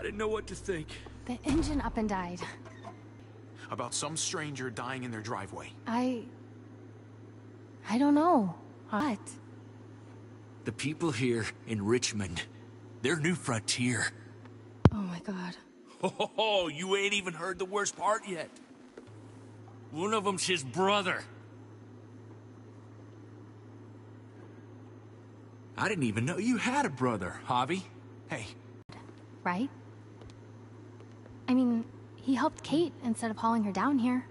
didn't know what to think. The engine up and died. About some stranger dying in their driveway. I don't know. What? The people here in Richmond, their new frontier. Oh my god. Oh, you ain't even heard the worst part yet. One of them's his brother. I didn't even know you had a brother, Javi. Hey. Right? I mean, he helped Kate instead of hauling her down here.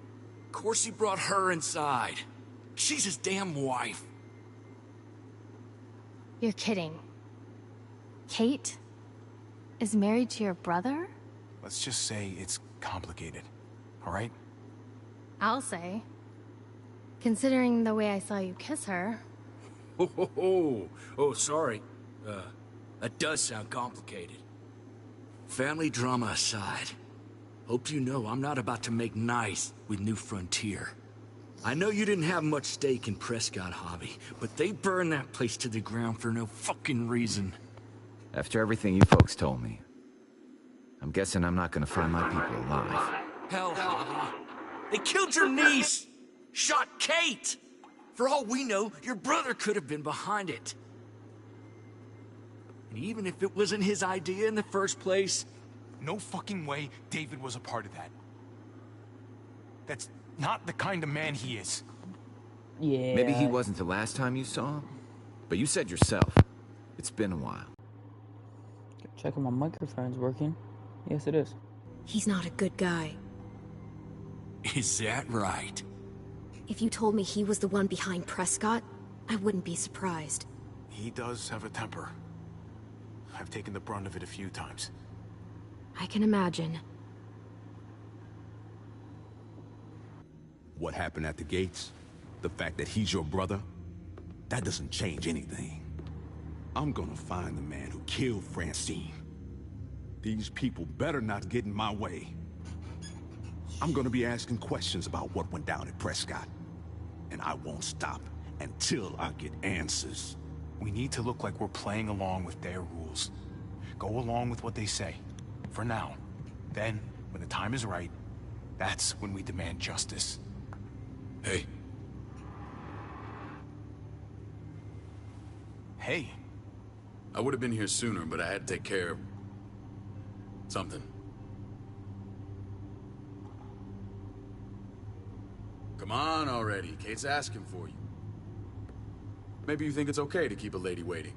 Of course he brought her inside. She's his damn wife. You're kidding. Kate is married to your brother? Let's just say it's complicated, all right? I'll say. Considering the way I saw you kiss her. Oh, sorry. That does sound complicated. Family drama aside, hope you know I'm not about to make nice with New Frontier. I know you didn't have much stake in Prescott, Javi, but they burned that place to the ground for no fucking reason. After everything you folks told me, I'm guessing I'm not gonna find my people alive. Hell, Javi. They killed your niece! Shot Kate! For all we know, your brother could have been behind it. And even if it wasn't his idea in the first place... No fucking way David was a part of that. That's not the kind of man he is. Yeah. Maybe he wasn't the last time you saw him, but you said yourself, it's been a while. Checking my microphone's working. Yes, it is. He's not a good guy. Is that right? If you told me he was the one behind Prescott, I wouldn't be surprised. He does have a temper. I've taken the brunt of it a few times. I can imagine. What happened at the gates? The fact that he's your brother? That doesn't change anything. I'm gonna find the man who killed Francine. These people better not get in my way. I'm gonna be asking questions about what went down at Prescott. And I won't stop until I get answers. We need to look like we're playing along with their rules. Go along with what they say. For now. Then, when the time is right, that's when we demand justice. Hey. Hey. I would have been here sooner, but I had to take care of... something. Come on already. Kate's asking for you. Maybe you think it's okay to keep a lady waiting.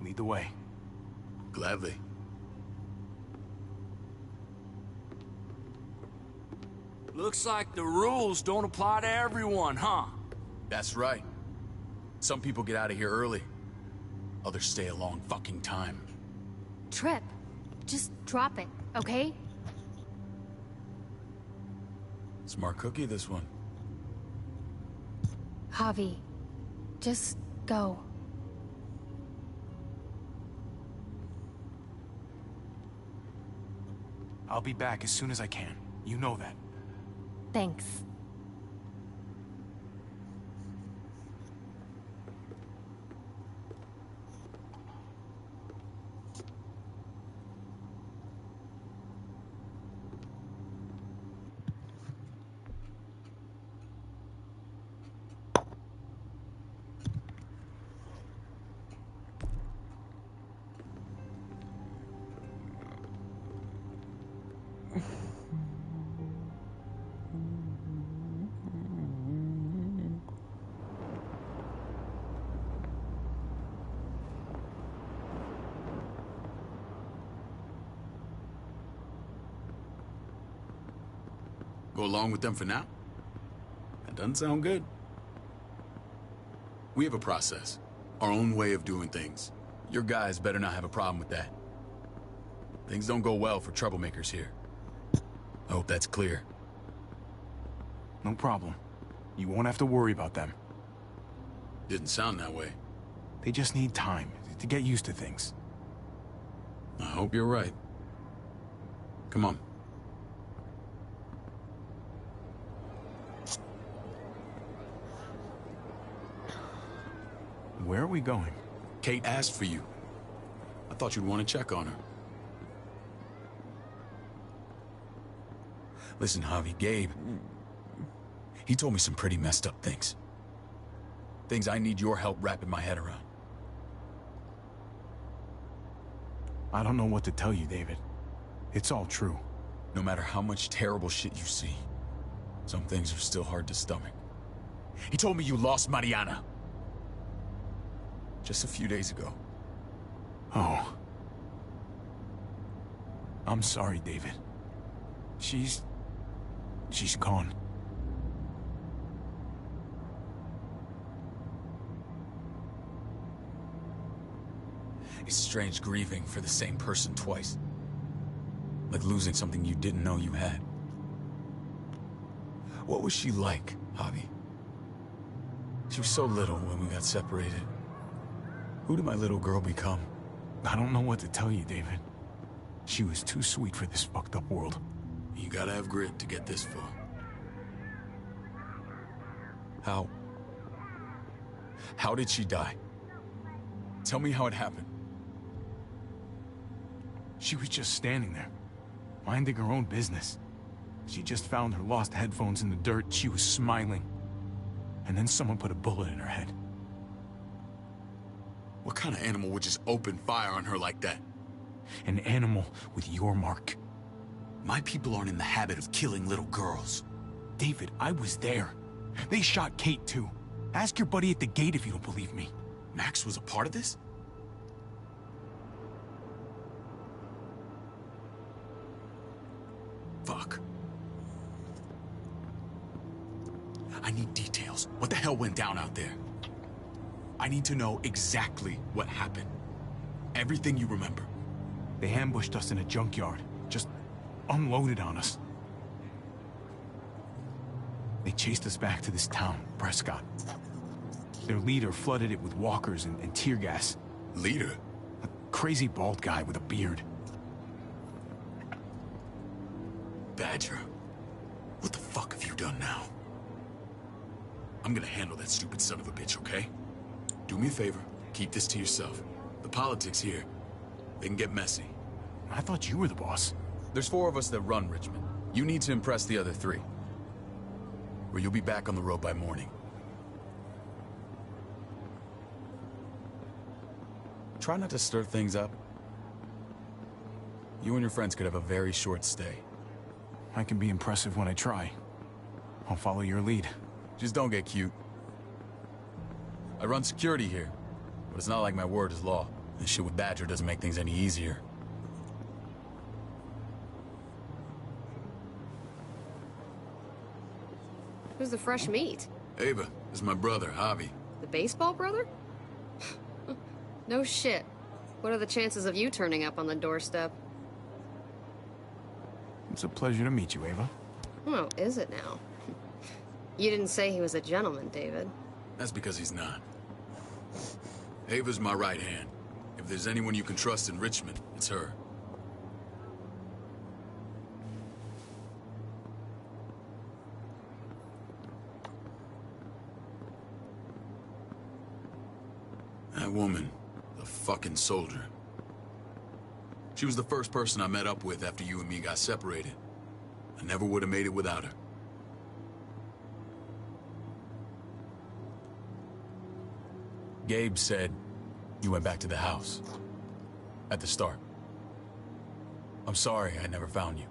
Lead the way. Gladly. Looks like the rules don't apply to everyone, huh? That's right. Some people get out of here early. Others stay a long fucking time. Trip. Just drop it, okay? Smart cookie, this one. Javi, just go. I'll be back as soon as I can. You know that. Thanks. Go along with them for now? That doesn't sound good. We have a process. Our own way of doing things. Your guys better not have a problem with that. Things don't go well for troublemakers here. I hope that's clear. No problem. You won't have to worry about them. Didn't sound that way. They just need time to get used to things. I hope you're right. Come on. Where are we going? Kate asked for you. I thought you'd want to check on her. Listen, Javi, Gabe... He told me some pretty messed up things. Things I need your help wrapping my head around. I don't know what to tell you, David. It's all true. No matter how much terrible shit you see, some things are still hard to stomach. He told me you lost Mariana. Just a few days ago. Oh. I'm sorry, David. She's gone. It's strange grieving for the same person twice. Like losing something you didn't know you had. What was she like, Javi? She was so little when we got separated. Who did my little girl become? I don't know what to tell you, David. She was too sweet for this fucked up world. You gotta have grit to get this far. How did she die? Tell me how it happened. She was just standing there, minding her own business. She just found her lost headphones in the dirt. She was smiling. And then someone put a bullet in her head. What kind of animal would just open fire on her like that? An animal with your mark. My people aren't in the habit of killing little girls. David, I was there. They shot Kate too. Ask your buddy at the gate if you don't believe me. Max was a part of this? Fuck. I need details. What the hell went down out there? I need to know exactly what happened. Everything you remember. They ambushed us in a junkyard. Just unloaded on us. They chased us back to this town, Prescott. Their leader flooded it with walkers and tear gas. Leader? A crazy bald guy with a beard. Badger, what the fuck have you done now? I'm gonna handle that stupid son of a bitch, okay? Do me a favor, keep this to yourself. The politics here, they can get messy. I thought you were the boss. There's 4 of us that run Richmond. You need to impress the other 3. Or you'll be back on the road by morning. Try not to stir things up. You and your friends could have a very short stay. I can be impressive when I try. I'll follow your lead. Just don't get cute. I run security here, but it's not like my word is law. This shit with Badger doesn't make things any easier. Who's the fresh meat? Ava, this is my brother, Javi. The baseball brother? No shit. What are the chances of you turning up on the doorstep? It's a pleasure to meet you, Ava. Oh, is it now? You didn't say he was a gentleman, David. That's because he's not. Ava's my right hand. If there's anyone you can trust in Richmond, it's her. That woman, the fucking soldier. She was the first person I met up with after you and me got separated. I never would have made it without her. Gabe said you went back to the house. At the start. I'm sorry I never found you.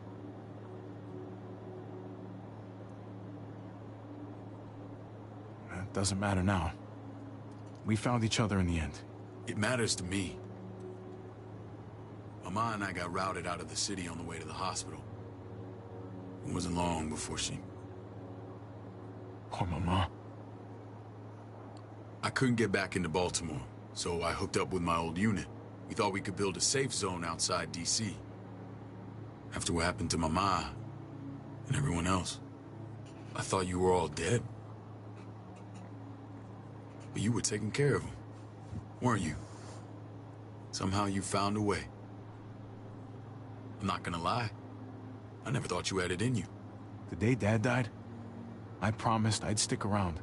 It doesn't matter now. We found each other in the end. It matters to me. Mama and I got routed out of the city on the way to the hospital. It wasn't long before she... Poor Mama. I couldn't get back into Baltimore, so I hooked up with my old unit. We thought we could build a safe zone outside D.C. After what happened to Mama and everyone else, I thought you were all dead. But you were taking care of them, weren't you? Somehow you found a way. I'm not gonna lie. I never thought you had it in you. The day Dad died, I promised I'd stick around.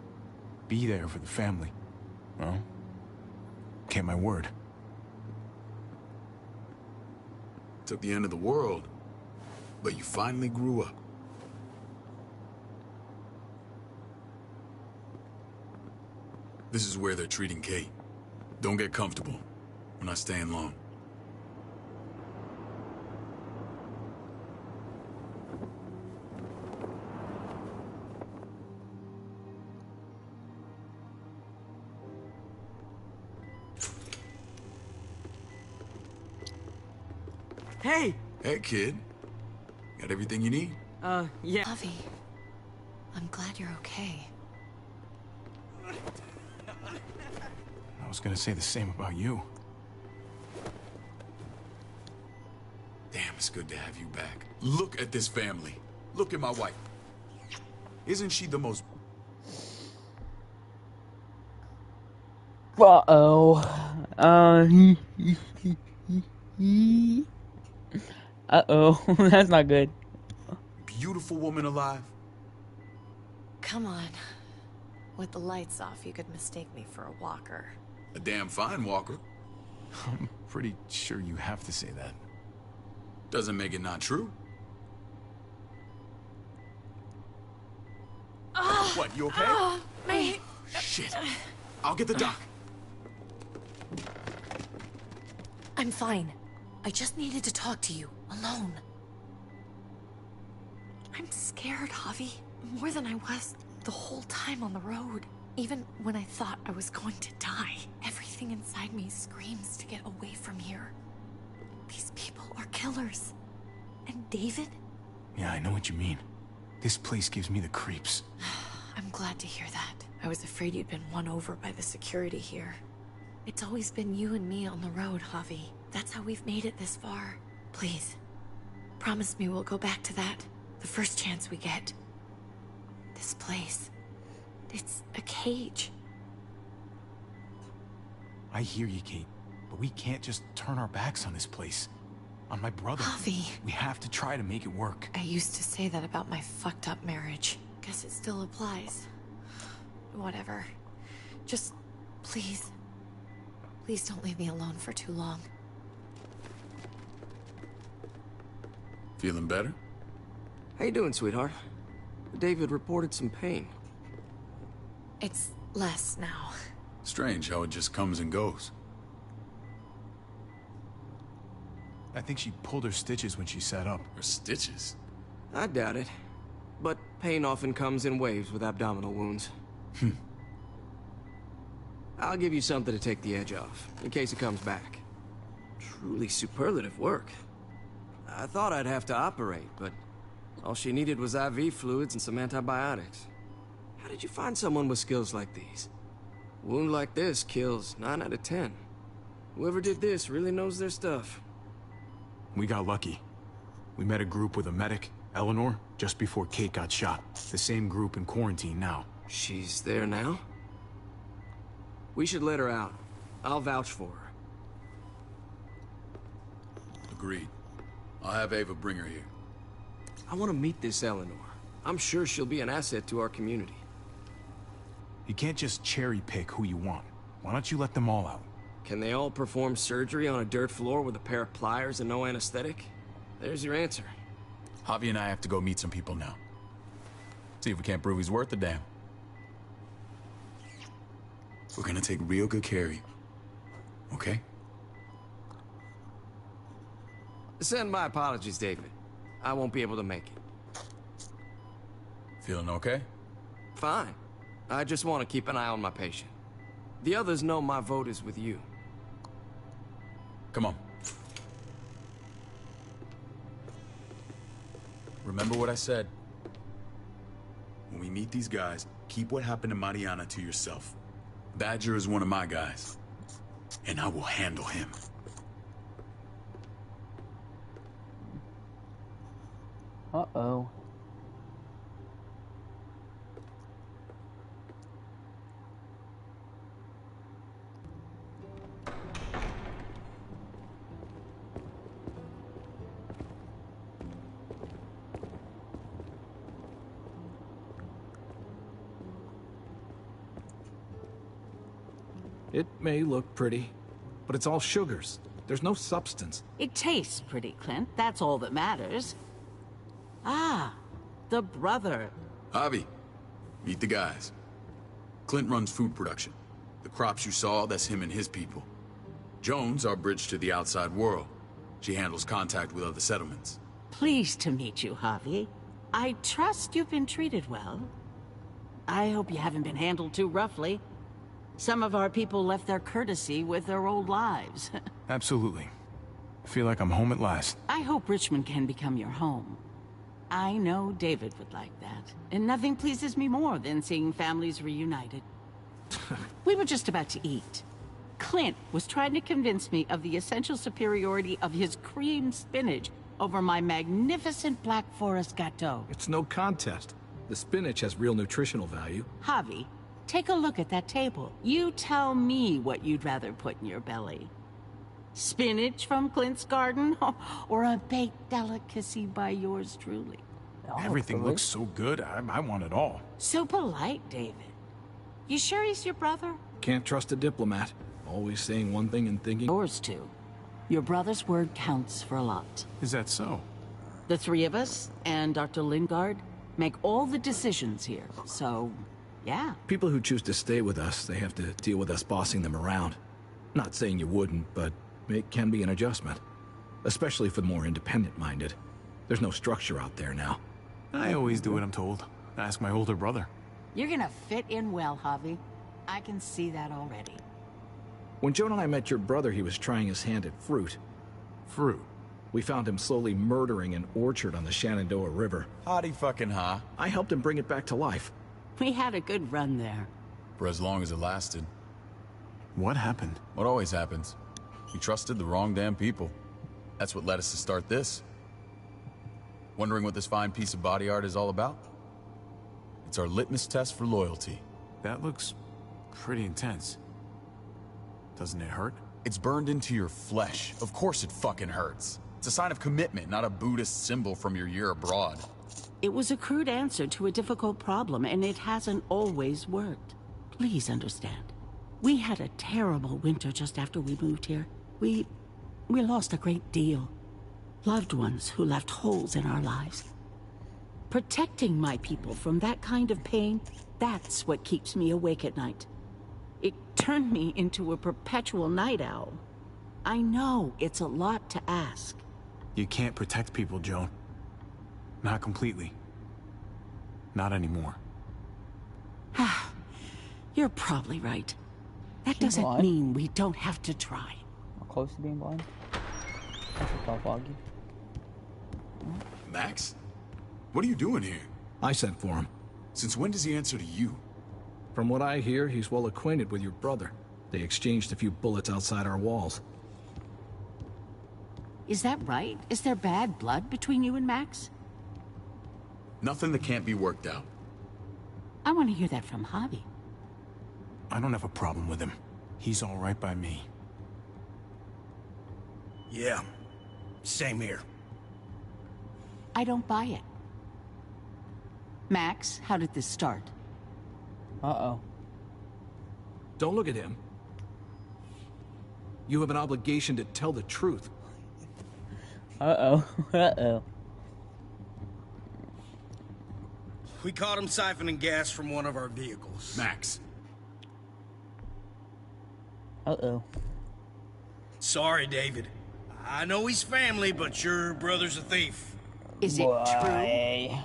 Be there for the family. Well, kept my word. Took the end of the world, but you finally grew up. This is where they're treating Kate. Don't get comfortable. We're not staying long. Hey! Hey, kid. Got everything you need? Yeah. Avi, I'm glad you're okay. I was gonna say the same about you. Damn, it's good to have you back. Look at this family. Look at my wife. Isn't she the most... Uh-oh. Uh-oh. That's not good. beautiful woman alive? Come on. With the lights off, you could mistake me for a walker. A damn fine walker. I'm pretty sure you have to say that. Doesn't make it not true. What, you okay? Me. Shit. I'll get the doc. I'm fine. I just needed to talk to you, alone. I'm scared, Javi. More than I was the whole time on the road. Even when I thought I was going to die, everything inside me screams to get away from here. These people are killers. And David? Yeah, I know what you mean. This place gives me the creeps. I'm glad to hear that. I was afraid you'd been won over by the security here. It's always been you and me on the road, Javi. That's how we've made it this far. Please, promise me we'll go back to that the first chance we get. This place, it's a cage. I hear you, Kate, but we can't just turn our backs on this place. On my brother. Javi. We have to try to make it work. I used to say that about my fucked up marriage. Guess it still applies. Whatever. Just, please. Please don't leave me alone for too long. Feeling better? How you doing, sweetheart? David reported some pain. It's less now. Strange how it just comes and goes. I think she pulled her stitches when she sat up. Her stitches? I doubt it. But pain often comes in waves with abdominal wounds. I'll give you something to take the edge off, in case it comes back. Truly superlative work. I thought I'd have to operate, but all she needed was IV fluids and some antibiotics. How did you find someone with skills like these? A wound like this kills 9 out of 10. Whoever did this really knows their stuff. We got lucky. We met a group with a medic, Eleanor, just before Kate got shot. The same group in quarantine now. She's there now? We should let her out. I'll vouch for her. Agreed. I'll have Ava bring her here. I want to meet this Eleanor. I'm sure she'll be an asset to our community. You can't just cherry pick who you want. Why don't you let them all out? Can they all perform surgery on a dirt floor with a pair of pliers and no anesthetic? There's your answer. Javi and I have to go meet some people now. See if we can't prove he's worth the damn. We're gonna take real good care of you. Okay? Send my apologies, David. I won't be able to make it. Feeling okay? Fine. I just want to keep an eye on my patient. The others know my vote is with you. Come on. Remember what I said. When we meet these guys, keep what happened to Mariana to yourself. Badger is one of my guys, and I will handle him. Uh-oh. It may look pretty, but it's all sugars. There's no substance. It tastes pretty, Clint. That's all that matters. Ah, the brother. Javi, meet the guys. Clint runs food production. The crops you saw, that's him and his people. Jones, our bridge to the outside world. She handles contact with other settlements. Pleased to meet you, Javi. I trust you've been treated well. I hope you haven't been handled too roughly. Some of our people left their courtesy with their old lives. Absolutely. I feel like I'm home at last. I hope Richmond can become your home. I know David would like that, and nothing pleases me more than seeing families reunited. We were just about to eat. Clint was trying to convince me of the essential superiority of his creamed spinach over my magnificent Black Forest gâteau. It's no contest. The spinach has real nutritional value. Javi, take a look at that table. You tell me what you'd rather put in your belly. Spinach from Clint's garden, or a baked delicacy by yours truly? Everything looks so good, I want it all. So polite, David. You sure he's your brother? Can't trust a diplomat. Always saying one thing and thinking... Yours too. Your brother's word counts for a lot. Is that so? The three of us, and Dr. Lingard, make all the decisions here, so, yeah. People who choose to stay with us, they have to deal with us bossing them around. Not saying you wouldn't, but it can be an adjustment. Especially for the more independent-minded. There's no structure out there now. I always do what I'm told. Ask my older brother. You're gonna fit in well, Javi. I can see that already. When Joan and I met your brother, he was trying his hand at fruit. Fruit? We found him slowly murdering an orchard on the Shenandoah River. Howdy fucking ha. I helped him bring it back to life. We had a good run there. For as long as it lasted. What happened? What always happens. We trusted the wrong damn people. That's what led us to start this. Wondering what this fine piece of body art is all about? It's our litmus test for loyalty. That looks pretty intense. Doesn't it hurt? It's burned into your flesh. Of course it fucking hurts. It's a sign of commitment, not a Buddhist symbol from your year abroad. It was a crude answer to a difficult problem, and it hasn't always worked. Please understand. We had a terrible winter just after we moved here. We lost a great deal. Loved ones who left holes in our lives. Protecting my people from that kind of pain, that's what keeps me awake at night. It turned me into a perpetual night owl. I know it's a lot to ask. You can't protect people, Joan. Not completely. Not anymore. You're probably right. That doesn't mean we don't have to try. I'm close to being blind. That's a tough foggy. Max? What are you doing here? I sent for him. Since when does he answer to you? From what I hear, he's well acquainted with your brother. They exchanged a few bullets outside our walls. Is that right? Is there bad blood between you and Max? Nothing that can't be worked out. I want to hear that from Javi. I don't have a problem with him. He's all right by me. Yeah, same here. I don't buy it. Max, how did this start? Uh-oh. Don't look at him. You have an obligation to tell the truth. Uh-oh. Uh-oh. We caught him siphoning gas from one of our vehicles. Max. Uh-oh. Sorry, David. I know he's family, but your brother's a thief. Is it true?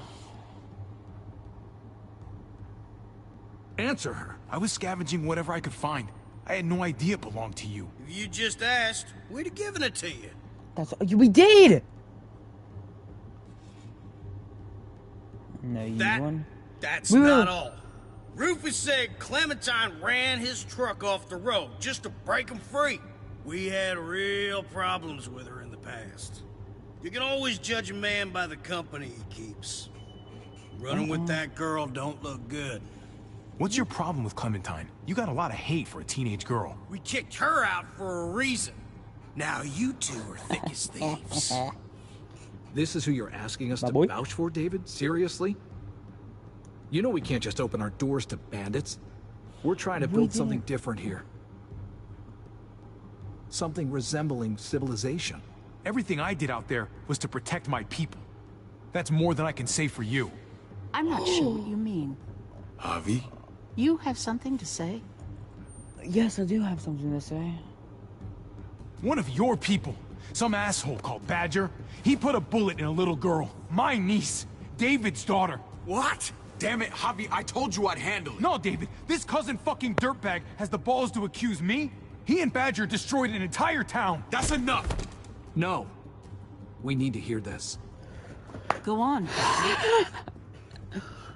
Answer her. I was scavenging whatever I could find. I had no idea it belonged to you. If you just asked, we'd have given it to you. That's we did. No, you won. That's not all. Rufus said Clementine ran his truck off the road just to break him free. We had real problems with her in the past. You can always judge a man by the company he keeps. Running with that girl don't look good. What's your problem with Clementine? You got a lot of hate for a teenage girl. We kicked her out for a reason. Now you two are thick as thieves. This is who you're asking us to vouch for, David? Seriously? You know we can't just open our doors to bandits. We're trying to build something different here. Something resembling civilization. Everything I did out there was to protect my people. That's more than I can say for you. I'm not sure what you mean. Javi? You have something to say? Yes, I do have something to say. One of your people, some asshole called Badger, he put a bullet in a little girl, my niece, David's daughter. What? Damn it, Javi, I told you I'd handle it. No, David, this cousin fucking dirtbag has the balls to accuse me? He and Badger destroyed an entire town. That's enough! No. We need to hear this. Go on.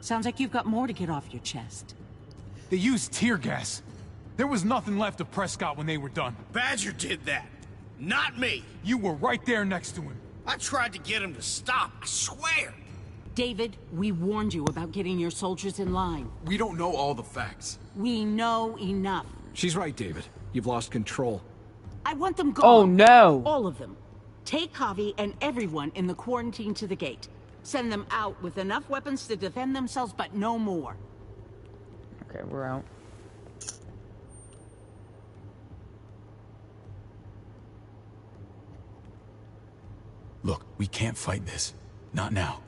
Sounds like you've got more to get off your chest. They used tear gas. There was nothing left of Prescott when they were done. Badger did that, not me. You were right there next to him. I tried to get him to stop, I swear. David, we warned you about getting your soldiers in line. We don't know all the facts. We know enough. She's right, David. You've lost control. I want them gone. Oh, no. All of them. Take Javi and everyone in the quarantine to the gate. Send them out with enough weapons to defend themselves, but no more. Okay, we're out. Look, we can't fight this. Not now.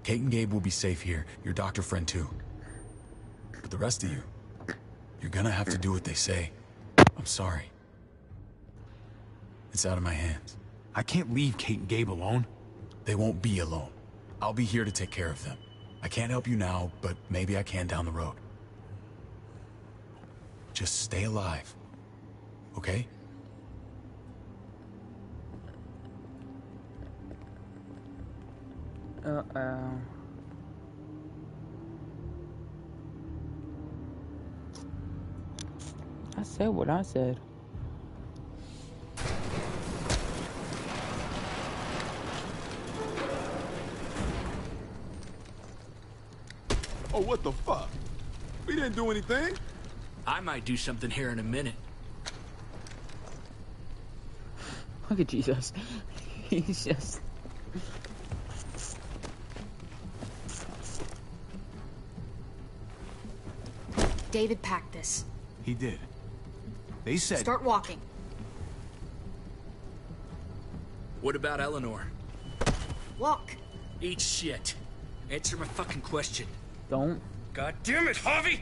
Kate and Gabe will be safe here, your doctor friend too. But the rest of you, you're gonna have to do what they say. I'm sorry. It's out of my hands. I can't leave Kate and Gabe alone. They won't be alone. I'll be here to take care of them. I can't help you now, but maybe I can down the road. Just stay alive, okay? I said what I said. Oh, what the fuck? We didn't do anything. I might do something here in a minute. Look at Jesus. He's just... David packed this. He did. They said... Start walking. What about Eleanor? Walk. Eat shit. Answer my fucking question. Don't. God damn it, Javi!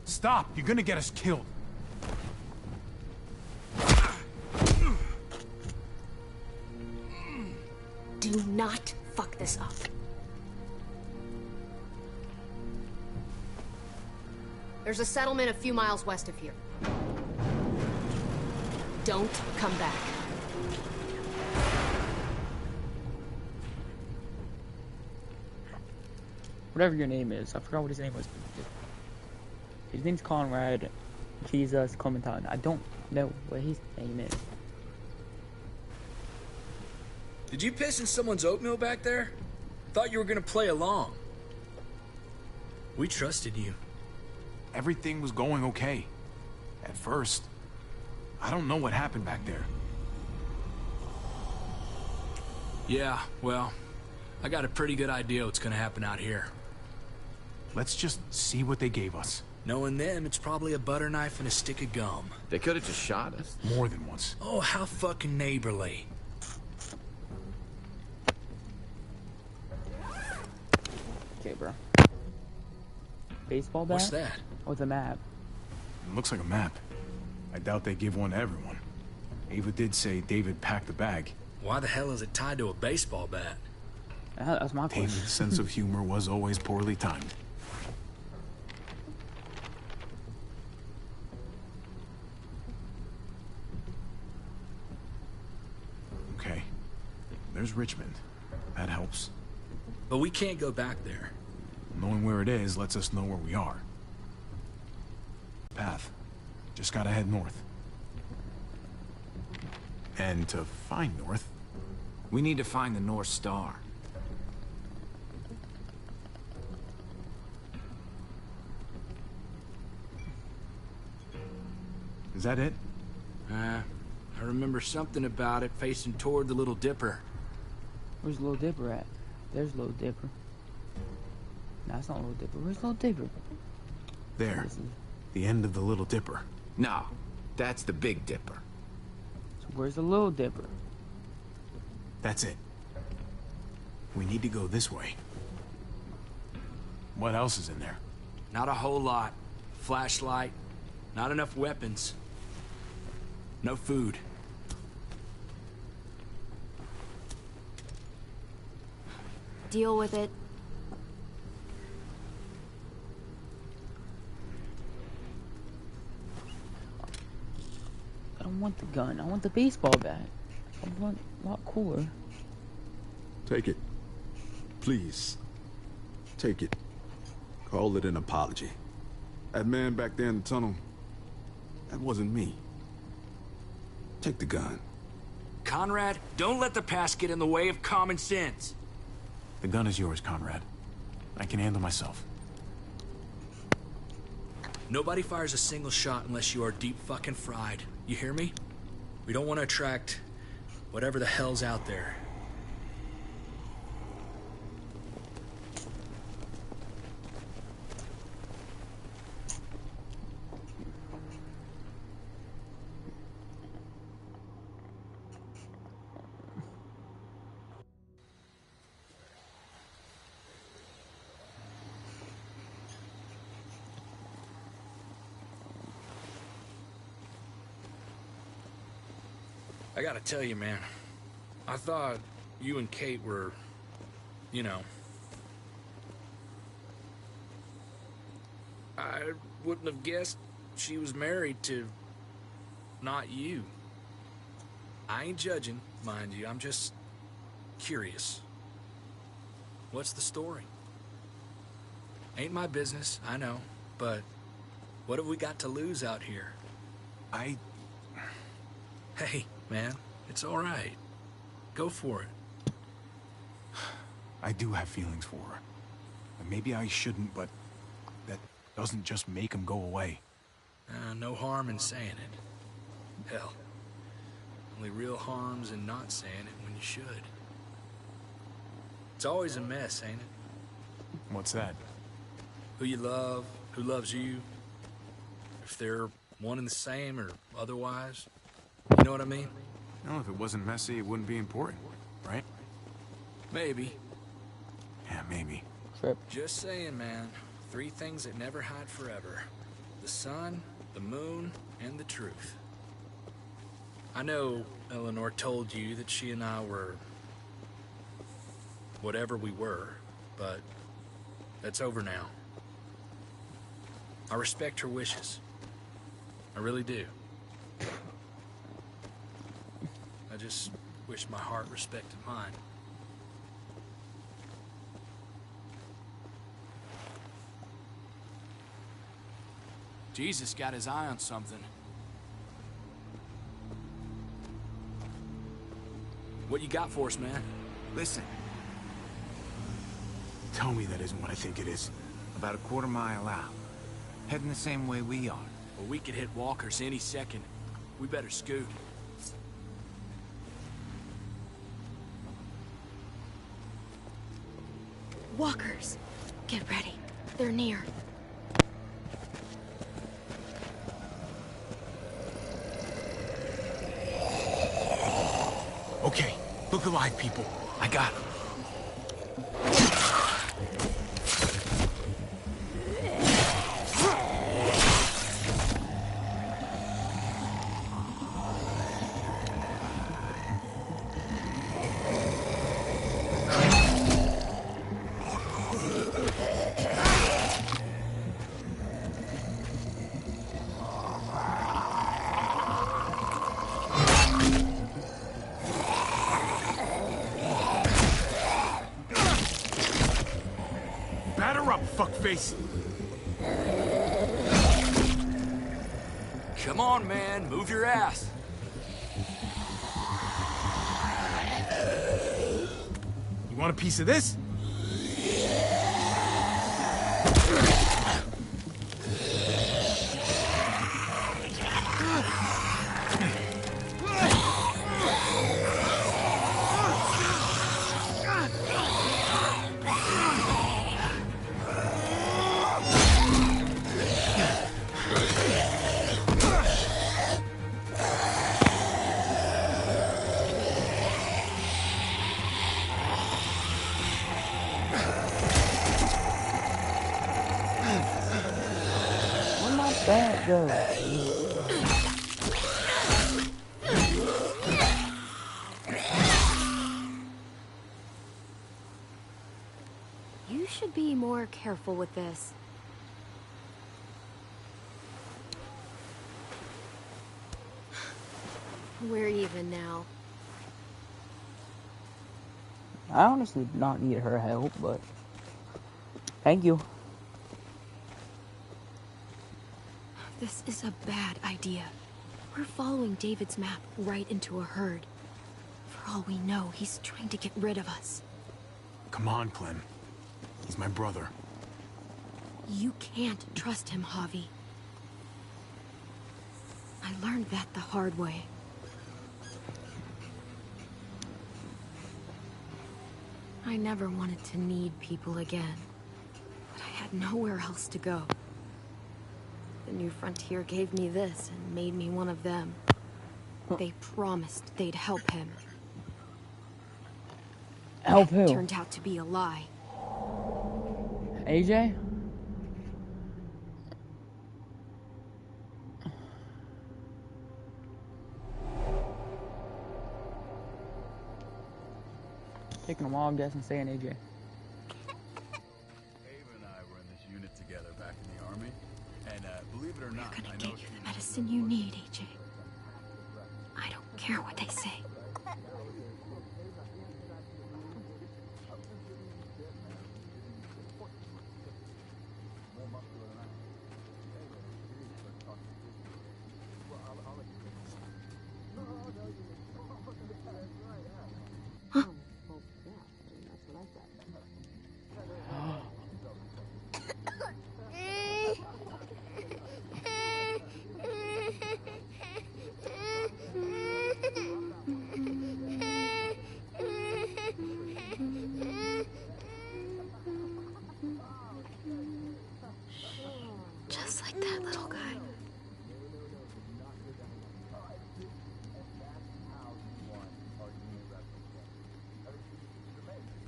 Stop! You're gonna get us killed. Do not fuck this up. There's a settlement a few miles west of here. Don't come back. Whatever your name is. I forgot what his name was. His name's Conrad Jesus Clementine. I don't know what his name is. Did you piss in someone's oatmeal back there? Thought you were gonna play along. We trusted you. Everything was going okay. At first. I don't know what happened back there. Yeah, well, I got a pretty good idea what's gonna happen out here. Let's just see what they gave us. Knowing them, it's probably a butter knife and a stick of gum. They could have just shot us. More than once. Oh, how fucking neighborly. Okay, bro. Baseball bat? What's that? With a map. It looks like a map. I doubt they give one to everyone. Ava did say David packed the bag. Why the hell is it tied to a baseball bat? That's my question. David's sense of humor was always poorly timed. Okay. There's Richmond. That helps. But we can't go back there. Knowing where it is lets us know where we are. Path. Just gotta head north. And to find north... We need to find the North Star. Is that it? I remember something about it facing toward the Little Dipper. Where's Little Dipper at? There's Little Dipper. No, it's not Little Dipper. Where's Little Dipper? There. The end of the Little Dipper. No, that's the Big Dipper. So where's the Little Dipper? That's it. We need to go this way. What else is in there? Not a whole lot. Flashlight, Not enough weapons. No food. Deal with it. I don't want the gun. I want the baseball bat. I want a lot cooler. Take it. Please. Take it. Call it an apology. That man back there in the tunnel, that wasn't me. Take the gun. Conrad, don't let the past get in the way of common sense. The gun is yours, Conrad. I can handle myself. Nobody fires a single shot unless you are deep fucking fried. You hear me? We don't want to attract whatever the hell's out there. I gotta tell you, man, I thought you and Kate were, you know... I wouldn't have guessed she was married to... not you. I ain't judging, mind you, I'm just... curious. What's the story? Ain't my business, I know, but... what have we got to lose out here? Hey, man, it's all right. Go for it. I do have feelings for her. And maybe I shouldn't, but that doesn't just make them go away. No harm in saying it. Hell, only real harm's in not saying it when you should. It's always a mess, ain't it? What's that? Who you love, who loves you, if they're one and the same or otherwise. You know what I mean? No, if it wasn't messy, it wouldn't be important, right? Maybe. Yeah, maybe. Trip. Just saying, man. 3 things that never hide forever. The sun, the moon, and the truth. I know Eleanor told you that she and I were... whatever we were, but that's over now. I respect her wishes. I really do. I just wish my heart respected mine. Jesus got his eye on something. What you got for us, man? Listen. Tell me that isn't what I think it is. About a quarter mile out. Heading the same way we are. Well, we could hit walkers any second. We better scoot. Walkers. Get ready. They're near. Okay, look alive, people. I got it. Fuckface. Come on, man. Move your ass. You want a piece of this? that go? You should be more careful with this. We're even now. I honestly do not need her help, but thank you. This is a bad idea. We're following David's map right into a herd. For all we know, he's trying to get rid of us. Come on, Clem. He's my brother. You can't trust him, Javi. I learned that the hard way. I never wanted to need people again, but I had nowhere else to go. The New Frontier gave me this and made me one of them. They promised they'd help him. Help who? Turned out to be a lie. AJ? Taking a wild guess and saying AJ. Ava and I were in this unit together back in the army, and believe it or not, We're gonna get you the medicine you need, AJ. I don't care what they say. Just like that little guy.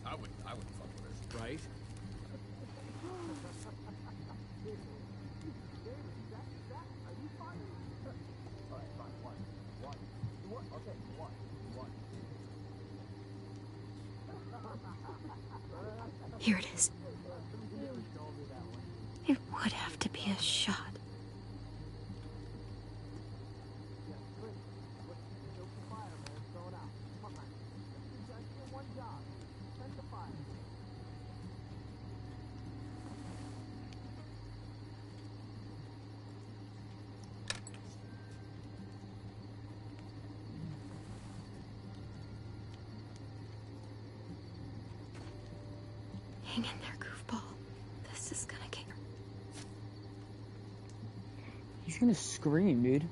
I wouldn't fuck with her. Right? Here it is. It would have to be a shot. Hang in there, goofball. This is gonna get... He's gonna scream, dude.